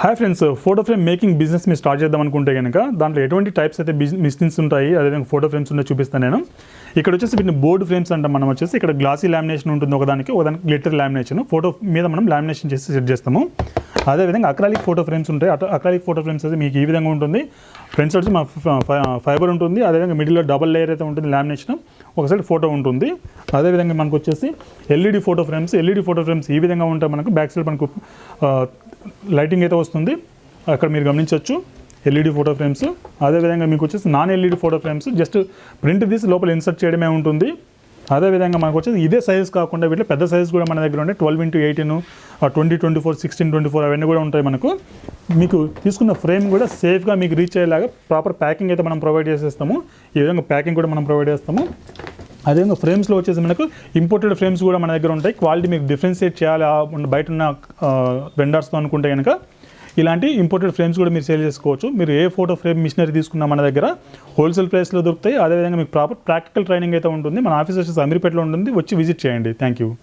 Hi friends, photo frame making business మీరు start చేద్దాం అనుకుంటే కనుక దాంట్లో ఎటువంటి టైప్స్ అయితే మిషన్స్ ఉంటాయి, అదేవిధంగా ఫోటో ఫ్రేమ్స్ ఉంటాయి చూపిస్తాను నేను. ఇక్కడ వచ్చేసి వీటిని బోర్డ్ ఫ్రేమ్స్ అంటాం మనం. వచ్చేసి ఇక్కడ గ్లాసీ లామినేషన్ ఉంటుంది, ఒకదానికి గ్లిటర్ లామినేషన్, ఫోటో మీద మనం లామినేషన్ చేసి సెట్ చేస్తాము. అదేవిధంగా అక్రాలిక్ ఫోటో ఫ్రేమ్స్ ఉంటాయి. అక్రాలిక్ ఫోటో ఫ్రేమ్స్ అయితే మీకు ఈ విధంగా ఉంటుంది. ఫ్రంట్ సైడ్ మా ఫైబర్ ఉంటుంది, అదేవిధంగా మిడిల్లో డబల్ లేయర్ అయితే ఉంటుంది లామినేషన్, ఒక సైడ్ ఫోటో ఉంటుంది. అదేవిధంగా మనకు వచ్చేసి ఎల్ఈడి ఫోటో ఫ్రేమ్స్ ఈ విధంగా ఉంటాయి. మనకు బ్యాక్ సైడ్ మనకు లైటింగ్ అయితే వస్తుంది, అక్కడ మీరు గమనించవచ్చు ఎల్ఈడి ఫోటో ఫ్రేమ్స్. అదేవిధంగా మీకు వచ్చేసి non LED photo frames, just print తీసి లోపల ఇన్సర్ట్ చేయడమే ఉంటుంది. అదేవిధంగా మనకు వచ్చేసి ఇదే సైజ్ కాకుండా వీటిలో పెద్ద సైజ్ కూడా మన దగ్గర ఉంటాయి. 12x18, 20x24, 16x24 అవన్నీ కూడా ఉంటాయి మనకు. మీకు తీసుకున్న ఫ్రేమ్ కూడా సేఫ్గా మీకు రీచ్ అయ్యేలాగా ప్రాపర్ ప్యాకింగ్ అయితే మనం ప్రొవైడ్ చేసేస్తాము. ఈ విధంగా ప్యాకింగ్ కూడా మనం ప్రొవైడ్ చేస్తాము. అదేవిధంగా ఫ్రేమ్స్లో వచ్చేసి మనకు ఇంపోర్టెడ్ ఫ్రేమ్స్ కూడా మన దగ్గర ఉంటాయి. క్వాలిటీ మీకు డిఫరెన్షియేట్ చేయాలి బయట ఉన్న వెండర్స్తో అనుకుంటే కనుక ఇలాంటి ఇంపోర్టెడ్ ఫ్రేమ్స్ కూడా మీరు సేల్ చేసుకోవచ్చు. మీరు ఏ ఫోటో ఫ్రేమ్ మిషనరీ తీసుకున్నా మన దగ్గర హోల్సేల్ ప్రైస్లో దొరుకుతాయి. అదేవిధంగా మీకు ప్రాపర్ ప్రాక్టికల్ ట్రైనింగ్ అయితే ఉంటుంది. మన ఆఫీస్ వచ్చేసి అమీర్పేటలో ఉంటుంది, వచ్చి విజిట్ చేయండి. Thank you.